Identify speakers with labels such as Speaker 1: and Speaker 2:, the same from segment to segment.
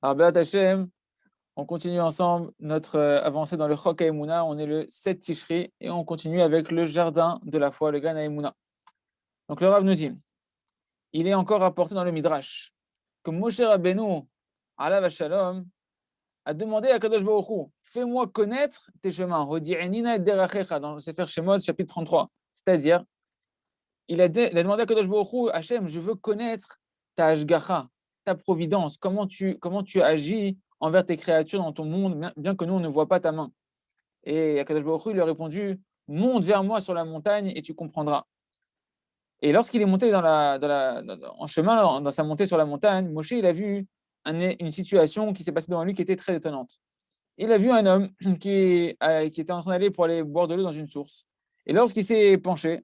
Speaker 1: Alors, Be'at Hashem, on continue ensemble notre avancée dans le Chok HaEmuna. On est le 7 Tishri et on continue avec le jardin de la foi, le Gan HaEmuna. Donc, le Rav nous dit, il est encore rapporté dans le Midrash que Moshe Rabbeinu, alav Shalom, a demandé à Kadosh Baruch Hu, fais-moi connaître tes chemins. Hodi'enina et derachecha, dans le Sefer Shemot, chapitre 33. C'est-à-dire, il a demandé à Kadosh Baruch Hu, Hachem, je veux connaître ta Ashgacha, ta providence, comment tu agis envers tes créatures dans ton monde, bien que nous, on ne voit pas ta main. Et Kadosh Baruch Hu, il lui a répondu, monte vers moi sur la montagne et tu comprendras. Et lorsqu'il est monté en chemin, dans sa montée sur la montagne, Moshe, il a vu une situation qui s'est passée devant lui qui était très étonnante. Il a vu un homme qui était en train d'aller pour aller boire de l'eau dans une source. Et lorsqu'il s'est penché,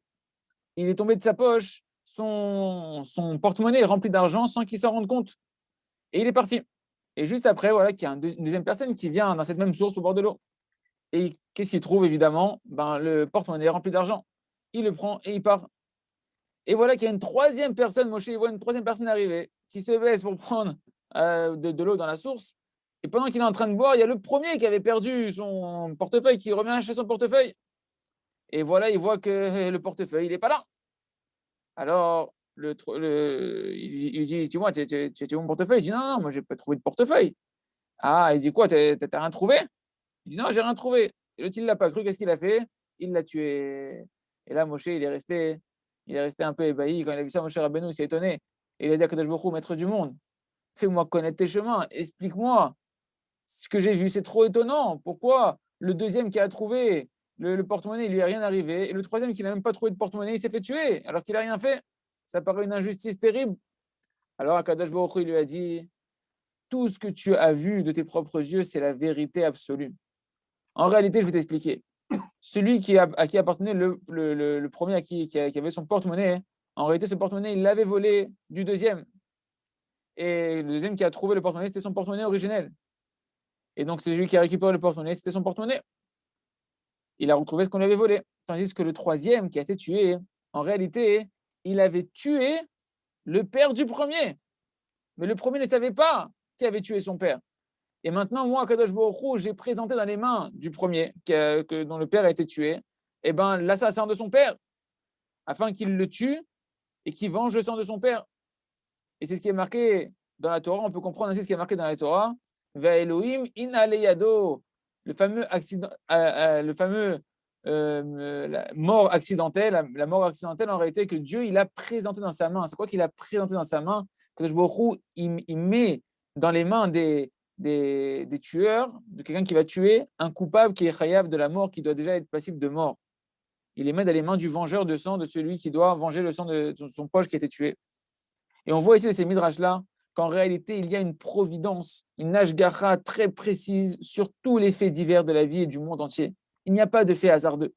Speaker 1: il est tombé de sa poche, son porte-monnaie est rempli d'argent sans qu'il s'en rende compte. Et il est parti. Et juste après, voilà, qu'il y a une deuxième personne qui vient dans cette même source au bord de l'eau. Et qu'est-ce qu'il trouve, évidemment? Le porte-monnaie est rempli d'argent. Il le prend et il part. Et voilà qu'il y a une troisième personne, Moshe, il voit une troisième personne arriver, qui se baisse pour prendre de l'eau dans la source. Et pendant qu'il est en train de boire, il y a le premier qui avait perdu son portefeuille, qui revient acheter son portefeuille. Et voilà, il voit que le portefeuille, il n'est pas là. Alors, il dit, tu vois, tu où mon portefeuille? Il dit, non, non, moi, je n'ai pas trouvé de portefeuille. Ah, il dit quoi, t'as rien trouvé? Il dit, non, j'ai rien trouvé. Et l'autre, il ne l'a pas cru, qu'est-ce qu'il a fait? Il l'a tué. Et là, Moshe, il est resté un peu ébahi. Quand il a vu ça, Moshe Rabbeinu, il s'est étonné. Et il a dit à Kadosh Baruch Hu, maître du monde, fais-moi connaître tes chemins, explique-moi. Ce que j'ai vu, c'est trop étonnant. Pourquoi le deuxième qui a trouvé le porte-monnaie, il lui est rien arrivé, et le troisième qui n'a même pas trouvé de porte-monnaie, il s'est fait tuer, alors qu'il n'a rien fait. Ça paraît une injustice terrible. Alors Akadosh Baruch Hu, il lui a dit, tout ce que tu as vu de tes propres yeux, c'est la vérité absolue. En réalité, je vais t'expliquer. Celui à qui appartenait le premier qui avait son porte-monnaie, en réalité, ce porte-monnaie, il l'avait volé du deuxième. Et le deuxième qui a trouvé le porte-monnaie, c'était son porte-monnaie originel. Et donc, c'est celui qui a récupéré le porte-monnaie, c'était son porte-monnaie. Il a retrouvé ce qu'on lui avait volé. Tandis que le troisième qui a été tué, en réalité, il avait tué le père du premier. Mais le premier ne savait pas qui avait tué son père. Et maintenant, moi, Kadosh Baruch Hu, j'ai présenté dans les mains du premier, dont le père a été tué, l'assassin de son père, afin qu'il le tue et qu'il venge le sang de son père. Et c'est ce qui est marqué dans la Torah. On peut comprendre ainsi ce qui est marqué dans la Torah. Va Elohim in aleyado, le fameux accident, le fameux la mort accidentelle. La mort accidentelle, en réalité, que Dieu il a présenté dans sa main. C'est quoi qu'il a présenté dans sa main? Que il met dans les mains des tueurs, de quelqu'un qui va tuer, un coupable qui est khayab de la mort, qui doit déjà être passible de mort. Il les met dans les mains du vengeur de sang, de celui qui doit venger le sang de son proche qui a été tué. Et on voit ici, ces midrash-là, qu'en réalité, il y a une providence, une ashgacha très précise sur tous les faits divers de la vie et du monde entier. Il n'y a pas de fait hasardeux.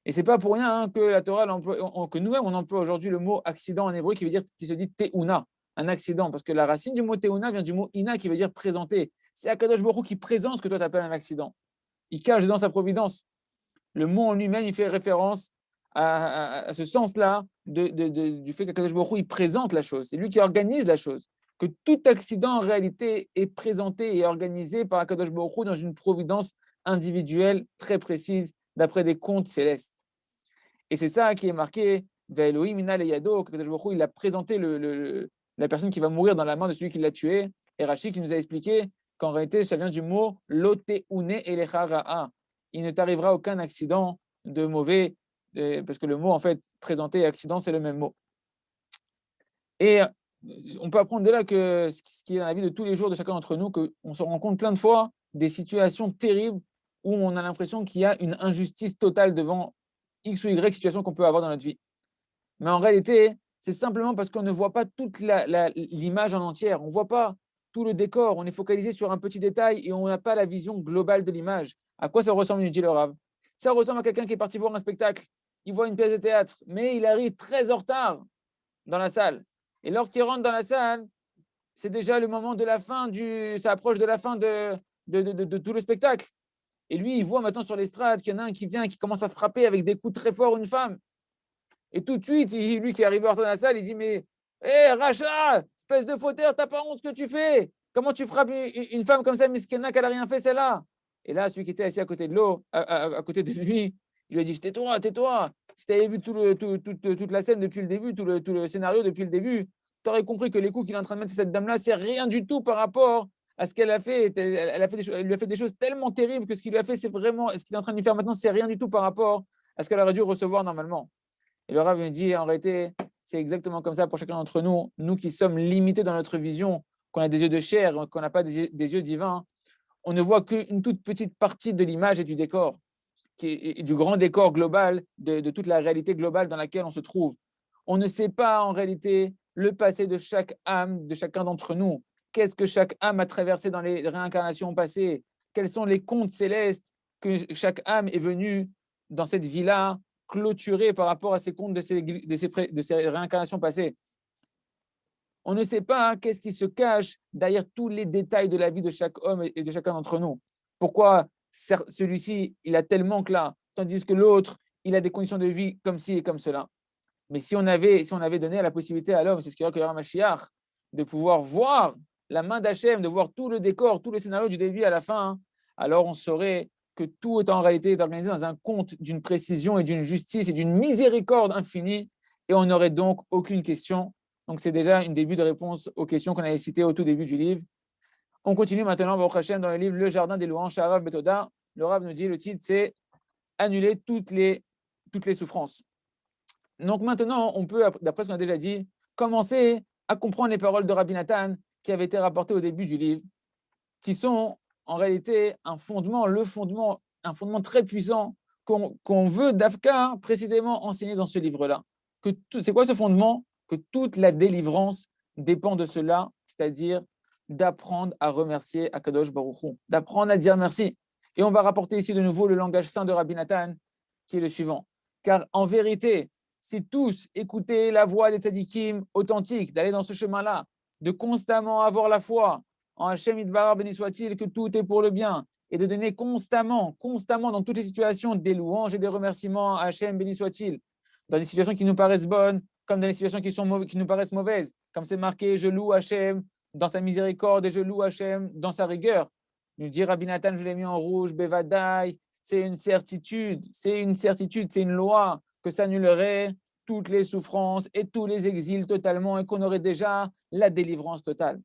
Speaker 1: Et c'est pas pour rien que la Torah, que nous-mêmes, on emploie aujourd'hui le mot accident en hébreu qui se dit teuna, un accident, parce que la racine du mot teuna vient du mot ina qui veut dire présenter. C'est Akadosh Baruch Hu qui présente ce que toi tu appelles un accident. Il cache dans sa providence. Le mot en lui-même, il fait référence à ce sens-là du fait qu'Akadosh Baruch Hu, il présente la chose. C'est lui qui organise la chose. Que tout accident, en réalité, est présenté et organisé par Akadosh Baruch Hu dans une providence individuelle très précise, d'après des comptes célestes. Et c'est ça qui est marqué, Ve'elohim minal yado, qu'Akadosh Baruch Hu, il a présenté la personne qui va mourir dans la main de celui qui l'a tué. Et Rachid qui nous a expliqué qu'en réalité, ça vient du mot loteune elecha ra'a. Il ne t'arrivera aucun accident de mauvais, parce que le mot, en fait, présenté et accident, c'est le même mot. Et on peut apprendre de là que ce qui est dans la vie de tous les jours de chacun d'entre nous, qu'on se rend compte plein de fois des situations terribles où on a l'impression qu'il y a une injustice totale devant X ou Y situation qu'on peut avoir dans notre vie. Mais en réalité, c'est simplement parce qu'on ne voit pas toute l'image en entière. On ne voit pas tout le décor. On est focalisé sur un petit détail et on n'a pas la vision globale de l'image. À quoi ça ressemble, nous dit le Rav? Ça ressemble à quelqu'un qui est parti voir un spectacle. Il voit une pièce de théâtre, mais il arrive très en retard dans la salle. Et lorsqu'il rentre dans la salle, c'est déjà le moment de la fin ça approche de la fin de tout le spectacle. Et lui, il voit maintenant sur l'estrade qu'il y en a un qui vient, qui commence à frapper avec des coups très forts une femme. Et tout de suite, lui qui est arrivé en retard dans la salle, il dit, mais, hé, Racha, espèce de fauteur, t'as pas honte ce que tu fais? Comment tu frappes une femme comme ça, Miskena, qu'elle n'a rien fait, celle-là? Et là, celui qui était assis à côté de l'eau, à côté de lui, il lui a dit, tais-toi, tais-toi. Si tu avais vu toute la scène depuis le début, tout le scénario depuis le début, tu aurais compris que les coups qu'il est en train de mettre sur cette dame-là, c'est rien du tout par rapport à ce qu'elle a fait. Elle lui a fait des choses tellement terribles que ce qu'il lui a fait, c'est vraiment, ce qu'il est en train de lui faire maintenant, c'est rien du tout par rapport à ce qu'elle aurait dû recevoir normalement. Et le Rav me dit, en réalité, c'est exactement comme ça pour chacun d'entre nous, nous qui sommes limités dans notre vision, qu'on a des yeux de chair, qu'on n'a pas des yeux divins, on ne voit qu'une toute petite partie de l'image et du décor, et du grand décor global, de toute la réalité globale dans laquelle on se trouve. On ne sait pas en réalité le passé de chaque âme, de chacun d'entre nous. Qu'est-ce que chaque âme a traversé dans les réincarnations passées? Quels sont les contes célestes que chaque âme est venue dans cette vie-là clôturer par rapport à ces contes de ces réincarnations passées? On ne sait pas qu'est-ce qui se cache derrière tous les détails de la vie de chaque homme et de chacun d'entre nous. Pourquoi celui-ci, il a tel manque-là, tandis que l'autre, il a des conditions de vie comme ci et comme cela. Mais si on avait donné la possibilité à l'homme, c'est ce qu'il y aura Mashiach, de pouvoir voir la main d'Hachem, de voir tout le décor, tout le scénario du début à la fin, alors on saurait que tout est en réalité organisé dans un conte d'une précision et d'une justice et d'une miséricorde infinie, et on n'aurait donc aucune question. Donc c'est déjà un début de réponse aux questions qu'on avait citées au tout début du livre. On continue maintenant, Baruch Hashem, dans le livre Le Jardin des louanges, Sharav Betoda. Le Rav nous dit, le titre, c'est Annuler toutes les souffrances. Donc maintenant, on peut, d'après ce qu'on a déjà dit, commencer à comprendre les paroles de Rabbi Nathan qui avaient été rapportées au début du livre, qui sont en réalité un fondement très puissant qu'on veut d'Afka précisément enseigner dans ce livre-là. C'est quoi ce fondement? Que toute la délivrance dépend de cela, c'est-à-dire d'apprendre à remercier Akadosh Baruch Hu, d'apprendre à dire merci. Et on va rapporter ici de nouveau le langage saint de Rabbi Nathan, qui est le suivant. Car en vérité, si tous écoutaient la voix des tzadikim authentiques, d'aller dans ce chemin-là, de constamment avoir la foi en Hachem Idbar, béni soit-il, que tout est pour le bien, et de donner constamment dans toutes les situations, des louanges et des remerciements à Hachem, béni soit-il, dans des situations qui nous paraissent bonnes, comme dans les situations qui nous paraissent mauvaises, comme c'est marqué, je loue Hachem dans sa miséricorde et je loue Hachem dans sa rigueur. Nous dit Rabbi Nathan, je l'ai mis en rouge, Bevadaï, c'est une certitude, c'est une loi que ça annulerait toutes les souffrances et tous les exils totalement et qu'on aurait déjà la délivrance totale.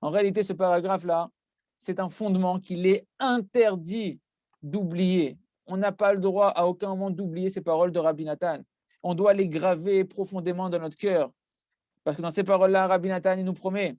Speaker 1: En réalité, ce paragraphe-là, c'est un fondement qu'il est interdit d'oublier. On n'a pas le droit à aucun moment d'oublier ces paroles de Rabbi Nathan. On doit les graver profondément dans notre cœur. Parce que dans ces paroles-là, Rabbi Nathan, il nous promet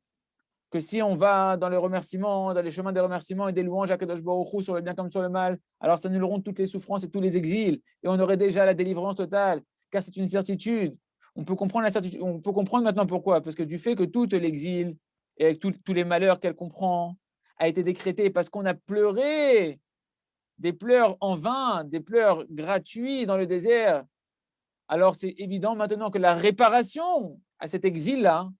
Speaker 1: que si on va dans les remerciements, dans les chemins des remerciements et des louanges à Kadosh Baruch Hu sur le bien comme sur le mal, alors ça annuleront toutes les souffrances et tous les exils, et on aurait déjà la délivrance totale, car c'est une certitude. On peut comprendre la certitude, on peut comprendre maintenant pourquoi, parce que du fait que tout l'exil et avec tous les malheurs qu'elle comprend a été décrété parce qu'on a pleuré des pleurs en vain, des pleurs gratuits dans le désert, alors c'est évident maintenant que la réparation à cet exil-là,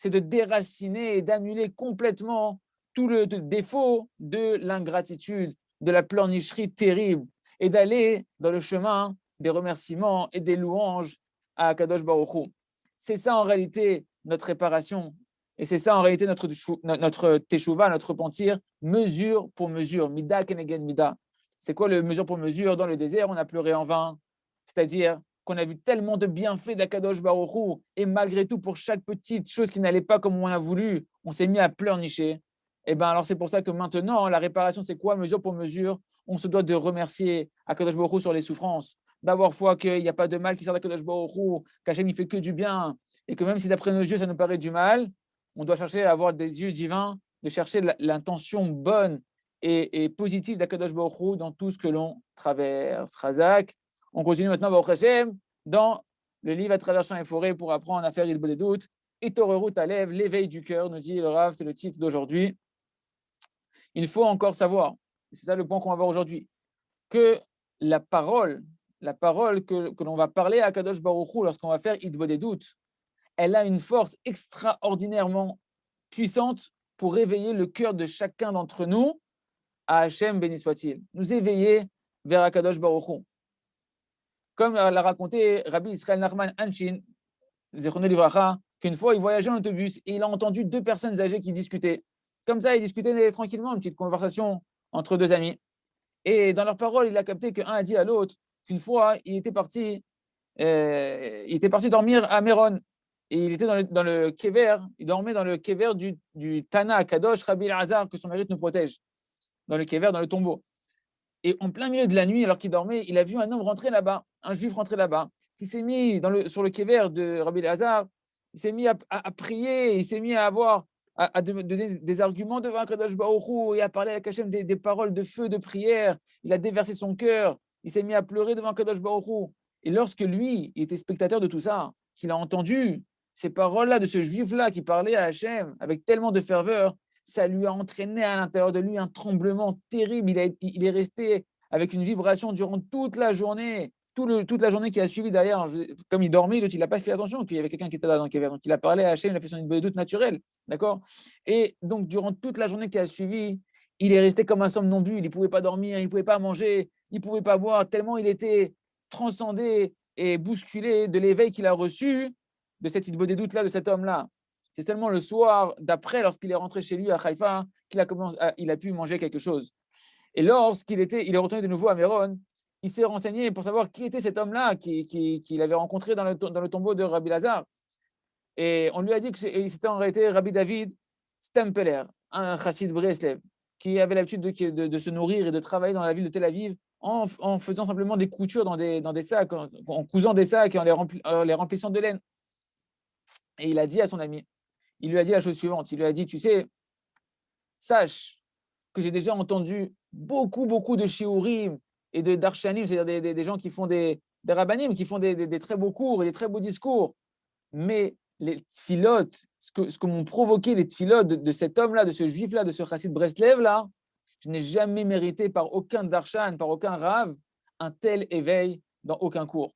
Speaker 1: c'est de déraciner et d'annuler complètement tout le défaut de l'ingratitude, de la pleurnicherie terrible, et d'aller dans le chemin des remerciements et des louanges à Kadosh Baruch Hu. C'est ça en réalité notre réparation, et c'est ça en réalité notre teshuva, notre repentir, mesure pour mesure, mida kenegen mida. C'est quoi le mesure pour mesure? Dans le désert, on a pleuré en vain, c'est-à-dire qu'on a vu tellement de bienfaits d'Akadosh Baruch Hu, et malgré tout, pour chaque petite chose qui n'allait pas comme on a voulu, on s'est mis à pleurnicher. Et bien alors c'est pour ça que maintenant, la réparation, c'est quoi? Mesure pour mesure, on se doit de remercier Akadosh Baruch Hu sur les souffrances, d'avoir foi qu'il n'y a pas de mal qui sort d'Akadosh Baruch Hu, qu'Hachem il fait que du bien, et que même si d'après nos yeux, ça nous paraît du mal, on doit chercher à avoir des yeux divins, de chercher l'intention bonne et positive d'Akadosh Baruch Hu dans tout ce que l'on traverse. Razak. On continue maintenant, Baruch Hashem, dans le livre à travers champs et forêts pour apprendre à faire il des doutes. Et Torerut Alev, l'éveil du cœur, nous dit le Rav, c'est le titre d'aujourd'hui. Il faut encore savoir, c'est ça le point qu'on va voir aujourd'hui, que la parole que l'on va parler à Kadosh Baruch Hu lorsqu'on va faire Idbo des doutes, elle a une force extraordinairement puissante pour réveiller le cœur de chacun d'entre nous à Hachem, béni soit-il, nous éveiller vers Akadosh Baruch Hu. Comme l'a raconté Rabbi Israël Nachman Hanshin, Zechrono Livracha, qu'une fois il voyageait en autobus et il a entendu deux personnes âgées qui discutaient. Comme ça, ils discutaient tranquillement, une petite conversation entre deux amis. Et dans leurs paroles, il a capté qu'un a dit à l'autre qu'une fois, il était parti dormir à Méron. Et il était dans le kéver, il dormait dans le kéver du Tana Kadosh Rabbi Elazar, que son mérite nous protège, dans le kéver, dans le tombeau. Et en plein milieu de la nuit, alors qu'il dormait, il a vu un homme rentrer là-bas, un juif rentrer là-bas. Il s'est mis sur le kéver de Rabbi Elazar, il s'est mis à prier, il s'est mis à donner des arguments devant Kadosh Baruch Hu et à parler avec Hachem des paroles de feu, de prière. Il a déversé son cœur, il s'est mis à pleurer devant Kadosh Baruch Hu. Et lorsque lui, il était spectateur de tout ça, qu'il a entendu ces paroles-là de ce juif-là qui parlait à Hachem avec tellement de ferveur, ça lui a entraîné à l'intérieur de lui un tremblement terrible. Il est resté avec une vibration durant toute la journée, toute la journée qui a suivi derrière. Comme il dormait, il n'a pas fait attention qu'il y avait quelqu'un qui était là dans le kéver. Donc il a parlé à Hachem, il a fait son doute naturel. D'accord. Et donc durant toute la journée qui a suivi, il est resté comme un somnambule. Il ne pouvait pas dormir, il ne pouvait pas manger, il ne pouvait pas boire, tellement il était transcendé et bousculé de l'éveil qu'il a reçu de cette idée des doutes là, de cet homme-là. C'est seulement le soir d'après, lorsqu'il est rentré chez lui à Haïfa, il a pu manger quelque chose. Et il est retourné de nouveau à Méron, il s'est renseigné pour savoir qui était cet homme-là qu'il avait rencontré dans le tombeau de Rabbi Lazare. Et on lui a dit qu'il s'était en réalité Rabbi David Stempeler, un chassid Breslev, qui avait l'habitude de se nourrir et de travailler dans la ville de Tel Aviv en faisant simplement des coutures dans des sacs, en cousant des sacs et en les remplissant de laine. Et il a dit à son ami, il lui a dit la chose suivante, il lui a dit, tu sais, sache que j'ai déjà entendu beaucoup de shiurim et de darshanim, c'est-à-dire des gens qui font des rabbanim, qui font des très beaux cours et des très beaux discours. Mais les tfilotes, ce que m'ont provoqué les tfilotes de cet homme-là, de ce juif-là, de ce chassid Breslev-là, je n'ai jamais mérité par aucun darshan, par aucun rav, un tel éveil dans aucun cours.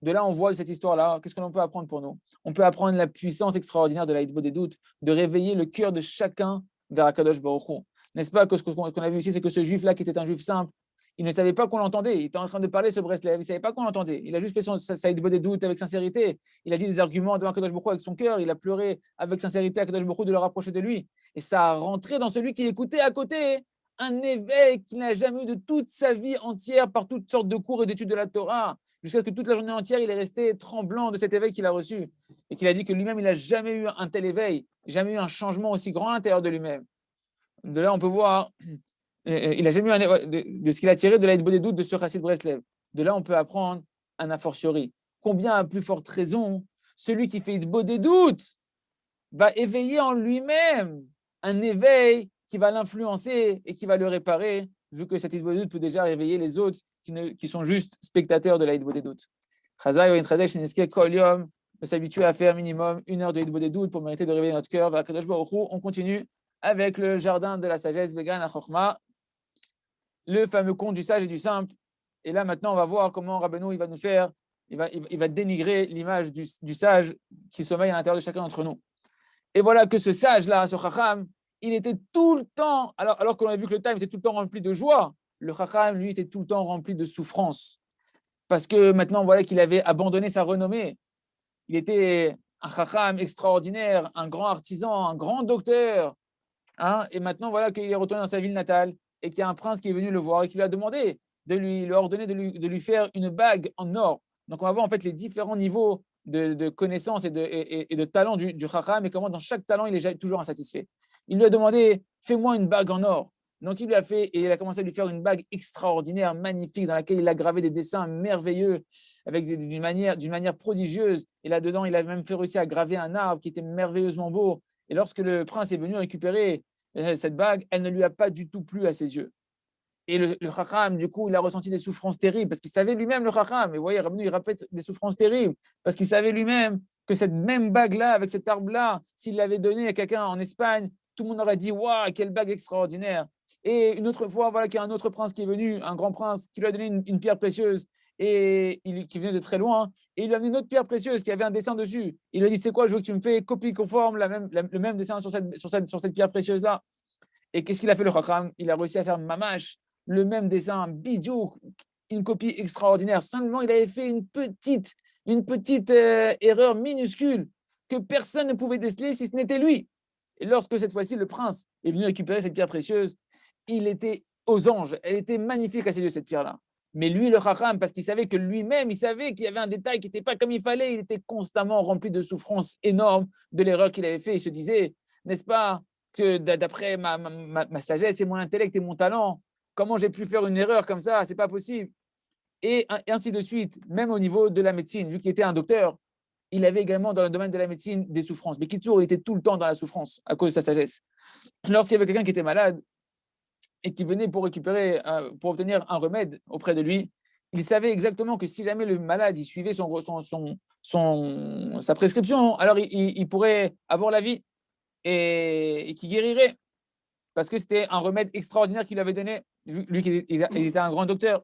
Speaker 1: De là, on voit cette histoire-là, qu'est-ce qu'on peut apprendre pour nous? On peut apprendre la puissance extraordinaire de l'Aïdbo des doutes, de réveiller le cœur de chacun vers Akadosh Baruch Hu. N'est-ce pas que ce qu'on a vu ici, c'est que ce juif-là, qui était un juif simple, il ne savait pas qu'on l'entendait. Il était en train de parler ce Breslev, il ne savait pas qu'on l'entendait. Il a juste fait sa Aïdbo des doutes avec sincérité. Il a dit des arguments devant Akadosh Baruch Hu avec son cœur. Il a pleuré avec sincérité à Akadosh Baruch Hu de le rapprocher de lui. Et ça a rentré dans celui qui écoutait à côté un éveil qu'il n'a jamais eu de toute sa vie entière par toutes sortes de cours et d'études de la Torah, jusqu'à ce que toute la journée entière, il est resté tremblant de cet éveil qu'il a reçu et qu'il a dit que lui-même, il n'a jamais eu un tel éveil, jamais eu un changement aussi grand à l'intérieur de lui-même. De là, on peut voir, il n'a jamais eu de ce qu'il a tiré de l'Aïdbo des doutes de ce chassid Breslev. De là, on peut apprendre un a fortiori. Combien à plus forte raison, celui qui fait Aïdbo des doutes va éveiller en lui-même un éveil qui va l'influencer et qui va le réparer, vu que cette Aïdbo des doutes peut déjà réveiller les autres qui sont juste spectateurs de l'Aïdbo des doutes. Chazal et Tradek Shineske Kol Yom de s'habituer à faire minimum 1 heure de Aïdbo des doutes pour mériter de réveiller notre cœur vers Kadosh Baruch Hu. On continue avec le jardin de la sagesse, Began Achokma, le fameux conte du sage et du simple. Et là, maintenant, on va voir comment Rabbeinu il va nous faire, il va dénigrer l'image du sage qui sommeille à l'intérieur de chacun d'entre nous. Et voilà que ce sage-là, ce Chacham, il était tout le temps, alors qu'on a vu que le time était tout le temps rempli de joie, le Chacham, lui, était tout le temps rempli de souffrance. Parce que maintenant, voilà qu'il avait abandonné sa renommée. Il était un Chacham extraordinaire, un grand artisan, un grand docteur. Hein, et maintenant, voilà qu'il est retourné dans sa ville natale et qu'il y a un prince qui est venu le voir et qui lui a demandé de lui ordonner de lui faire une bague en or. Donc, on va voir en fait les différents niveaux de connaissances et de talent du Chacham et comment dans chaque talent, il est toujours insatisfait. Il lui a demandé, fais-moi une bague en or. Donc, il lui a fait et il a commencé à lui faire une bague extraordinaire, magnifique, dans laquelle il a gravé des dessins merveilleux, avec d'une manière prodigieuse. Et là-dedans, il a même fait réussir à graver un arbre qui était merveilleusement beau. Et lorsque le prince est venu récupérer cette bague, elle ne lui a pas du tout plu à ses yeux. Et le Chacham, du coup, il a ressenti des souffrances terribles parce qu'il savait lui-même, le Chacham, et vous voyez, Rabbeinu, il répète des souffrances terribles parce qu'il savait lui-même que cette même bague-là, avec cet arbre-là, s'il l'avait donnée à quelqu'un en Espagne, tout le monde aurait dit waouh, quelle bague extraordinaire. Et une autre fois, voilà qu'il y a un autre prince qui est venu, un grand prince, qui lui a donné une pierre précieuse et qui venait de très loin, et il lui a amené une autre pierre précieuse qui avait un dessin dessus. Il lui a dit c'est quoi, je veux que tu me fais copie conforme, le même dessin sur cette pierre précieuse-là. Et qu'est-ce qu'il a fait le Chacham? Il a réussi à faire mamash, le même dessin, bidou, une copie extraordinaire. Seulement, il avait fait une petite erreur minuscule que personne ne pouvait déceler si ce n'était lui. Et lorsque cette fois-ci, le prince est venu récupérer cette pierre précieuse, il était aux anges. Elle était magnifique à ses yeux, cette pierre-là. Mais lui, le Chacham, parce qu'il savait que lui-même, il savait qu'il y avait un détail qui n'était pas comme il fallait, il était constamment rempli de souffrances énormes de l'erreur qu'il avait fait. Il se disait, n'est-ce pas, que d'après ma sagesse et mon intellect et mon talent, comment j'ai pu faire une erreur comme ça? C'est pas possible. Et ainsi de suite, même au niveau de la médecine, vu qu'il était un docteur, il avait également dans le domaine de la médecine des souffrances. Mais Kitsour, il était tout le temps dans la souffrance à cause de sa sagesse. Lorsqu'il y avait quelqu'un qui était malade et qui venait pour récupérer, pour obtenir un remède auprès de lui, il savait exactement que si jamais le malade il suivait sa prescription, alors il pourrait avoir la vie et qu'il guérirait. Parce que c'était un remède extraordinaire qu'il avait donné, lui qui il était un grand docteur.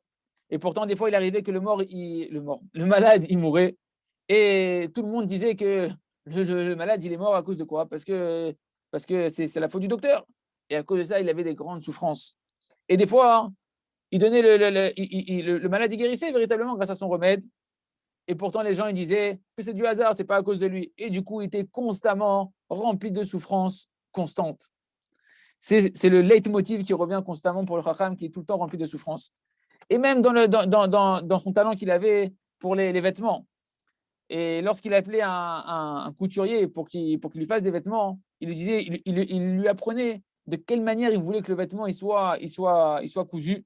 Speaker 1: Et pourtant, des fois, il arrivait que le malade, il mourait. Et tout le monde disait que le malade, il est mort à cause de quoi? Parce que c'est la faute du docteur. Et à cause de ça, il avait des grandes souffrances. Et des fois, il donnait le malade, il guérissait véritablement grâce à son remède. Et pourtant, les gens, ils disaient que c'est du hasard, c'est pas à cause de lui. Et du coup, il était constamment rempli de souffrances constantes. C'est le leitmotiv qui revient constamment pour le Chacham, qui est tout le temps rempli de souffrances. Et même dans son talent qu'il avait pour les vêtements. Et lorsqu'il appelait un couturier pour qu'il lui fasse des vêtements, il lui disait, il lui apprenait de quelle manière il voulait que le vêtement il soit cousu,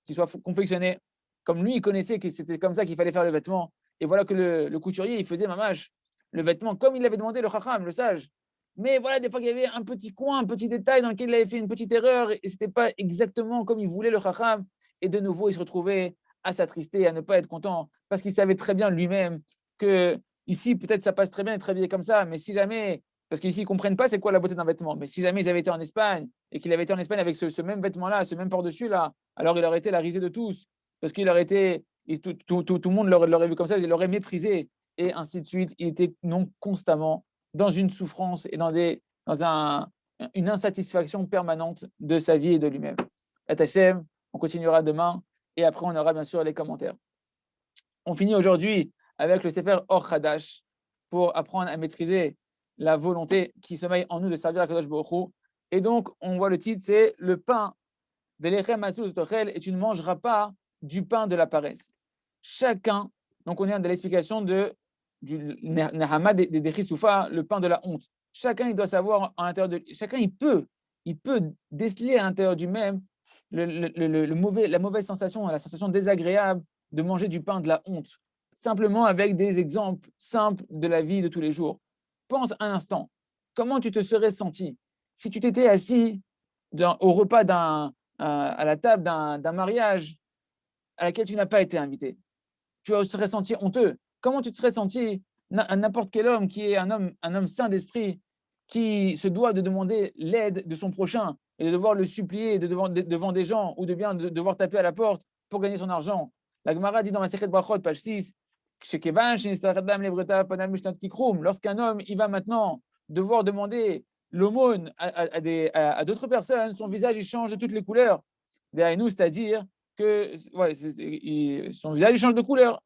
Speaker 1: qu'il soit confectionné. Comme lui, il connaissait que c'était comme ça qu'il fallait faire le vêtement. Et voilà que le couturier, il faisait mamache le vêtement comme il l'avait demandé le Chacham, le sage. Mais voilà, des fois, il y avait un petit coin, un petit détail dans lequel il avait fait une petite erreur et ce n'était pas exactement comme il voulait le Chacham. Et de nouveau, il se retrouvait à s'attrister, à ne pas être content, parce qu'il savait très bien lui-même que ici, peut-être ça passe très bien d'être habillé comme ça, mais si jamais, parce qu'ici, ils ne comprennent pas c'est quoi la beauté d'un vêtement, mais si jamais ils avaient été en Espagne et qu'il avait été en Espagne avec ce même vêtement-là, ce même par-dessus-là, alors il aurait été la risée de tous, parce qu'il aurait été, tout le monde l'aurait vu comme ça, il l'aurait méprisé, et ainsi de suite. Il était non constamment dans une souffrance et une insatisfaction permanente de sa vie et de lui-même. Et Hachem, on continuera demain et après on aura bien sûr les commentaires. On finit aujourd'hui avec le Sefer Or Hadash pour apprendre à maîtriser la volonté qui sommeille en nous de servir à Kadosh Baruch Hu. Et donc, on voit le titre, c'est le pain de l'Echem Asur Tochel et tu ne mangeras pas du pain de la paresse. Chacun, donc on est dans l'explication du Nehama des Chisoufa, le pain de la honte. Chacun, il doit savoir à l'intérieur de chacun, il peut déceler à l'intérieur du même la mauvaise sensation, la sensation désagréable de manger du pain de la honte, simplement avec des exemples simples de la vie de tous les jours. Pense un instant, comment tu te serais senti si tu t'étais assis au repas à la table d'un mariage à laquelle tu n'as pas été invité? Tu te serais senti honteux. Comment tu te serais senti n'importe quel homme qui est un homme sain d'esprit, qui se doit de demander l'aide de son prochain et de devoir le supplier devant des gens ou de devoir taper à la porte pour gagner son argent. La Gemara dit dans la Sechet Brachot, page 6, lorsqu'un homme il va maintenant devoir demander l'aumône à d'autres personnes, son visage il change de toutes les couleurs. Derrière nous, c'est-à-dire que son visage il change de couleur.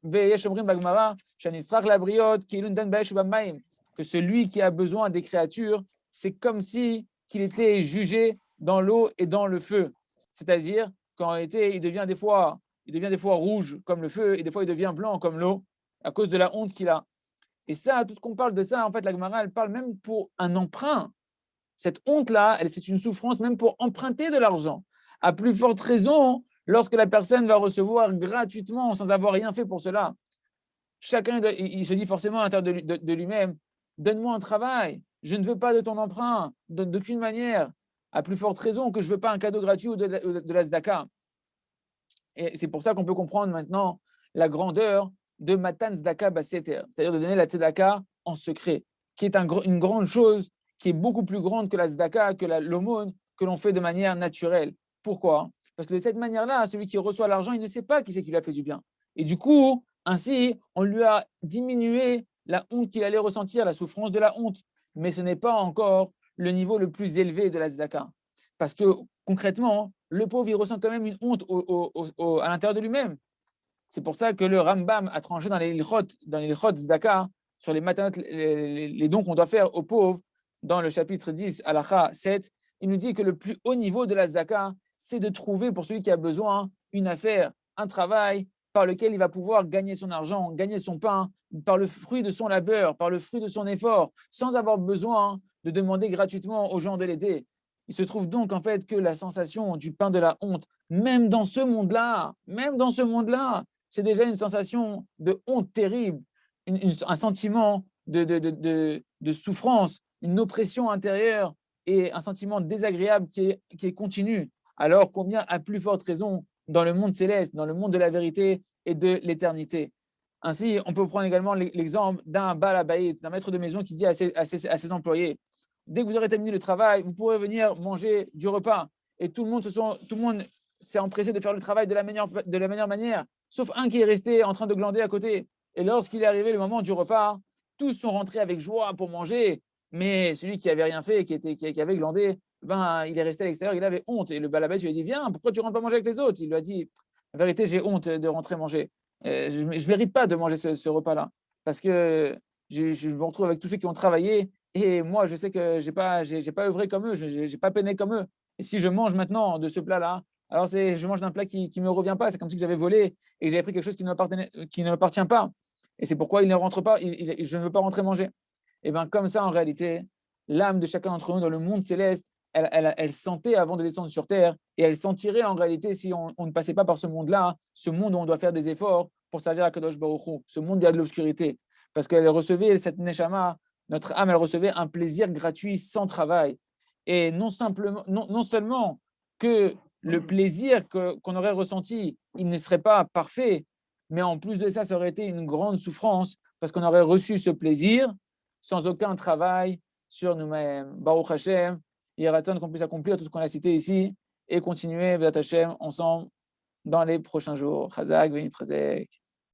Speaker 1: Que celui qui a besoin des créatures, c'est comme si qu'il était jugé dans l'eau et dans le feu. C'est-à-dire qu'en réalité, il devient des fois rouge comme le feu et des fois il devient blanc comme l'eau à cause de la honte qu'il a. Et ça, tout ce qu'on parle de ça, en fait, la Gemara, elle parle même pour un emprunt. Cette honte-là, c'est une souffrance même pour emprunter de l'argent. À plus forte raison, lorsque la personne va recevoir gratuitement sans avoir rien fait pour cela. Chacun, il se dit forcément à l'intérieur de lui-même, donne-moi un travail, je ne veux pas de ton emprunt, d'aucune manière. À plus forte raison que je ne veux pas un cadeau gratuit ou de la tzedaka. Et c'est pour ça qu'on peut comprendre maintenant la grandeur de Matan Tzedaka Baseter, c'est-à-dire de donner la tzedaka en secret, qui est une grande chose, qui est beaucoup plus grande que la tzedaka, que l'aumône que l'on fait de manière naturelle. Pourquoi? Parce que de cette manière-là, celui qui reçoit l'argent, il ne sait pas qui c'est qui lui a fait du bien. Et du coup, ainsi, on lui a diminué la honte qu'il allait ressentir, la souffrance de la honte. Mais ce n'est pas encore le niveau le plus élevé de la tzedaka. Parce que concrètement, le pauvre, il ressent quand même une honte à l'intérieur de lui-même. C'est pour ça que le Rambam a tranché dans les Ilchot Tzedaka, sur les matanot, les dons qu'on doit faire aux pauvres, dans le chapitre 10, Halakha 7, il nous dit que le plus haut niveau de la tzedaka, c'est de trouver pour celui qui a besoin une affaire, un travail par lequel il va pouvoir gagner son argent, gagner son pain, par le fruit de son labeur, par le fruit de son effort, sans avoir besoin de demander gratuitement aux gens de l'aider. Il se trouve donc en fait que la sensation du pain de la honte, même dans ce monde-là, c'est déjà une sensation de honte terrible, un sentiment de souffrance, une oppression intérieure et un sentiment désagréable qui est continu. Alors combien à plus forte raison dans le monde céleste, dans le monde de la vérité et de l'éternité. Ainsi, on peut prendre également l'exemple d'un Baal Habayit, d'un maître de maison qui dit à ses employés, dès que vous aurez terminé le travail, vous pourrez venir manger du repas. Et tout le monde s'est empressé de faire le travail de la meilleure manière, sauf un qui est resté en train de glander à côté. Et lorsqu'il est arrivé le moment du repas, tous sont rentrés avec joie pour manger, mais celui qui avait rien fait, qui avait glandé, ben, il est resté à l'extérieur, il avait honte. Et le balabès lui a dit, viens, pourquoi tu rentres pas manger avec les autres? Il lui a dit, la vérité, j'ai honte de rentrer manger. Je ne mérite pas de manger ce repas-là, parce que je me retrouve avec tous ceux qui ont travaillé, et moi, je sais que je n'ai pas œuvré comme eux, je n'ai pas peiné comme eux. Et si je mange maintenant de ce plat-là, alors je mange d'un plat qui ne me revient pas, c'est comme si j'avais volé et que j'avais pris quelque chose qui ne m'appartient pas. Et c'est pourquoi il ne rentre pas, je ne veux pas rentrer manger. Et bien, comme ça, en réalité, l'âme de chacun d'entre nous dans le monde céleste, elle sentait avant de descendre sur terre, et elle sentirait en réalité si on ne passait pas par ce monde-là, ce monde où on doit faire des efforts pour servir à Kadosh Baruch Hu, ce monde où il y a de l'obscurité. Parce qu'elle recevait, cette Neshama, notre âme, elle recevait un plaisir gratuit sans travail. Et non seulement que le plaisir qu'on aurait ressenti, il ne serait pas parfait, mais en plus de ça, ça aurait été une grande souffrance parce qu'on aurait reçu ce plaisir sans aucun travail sur nous-mêmes. Baruch Hashem, il y a qu'on puisse accomplir tout ce qu'on a cité ici et continuer, B'dat Hashem, ensemble dans les prochains jours. Chazak, Benit Chazek.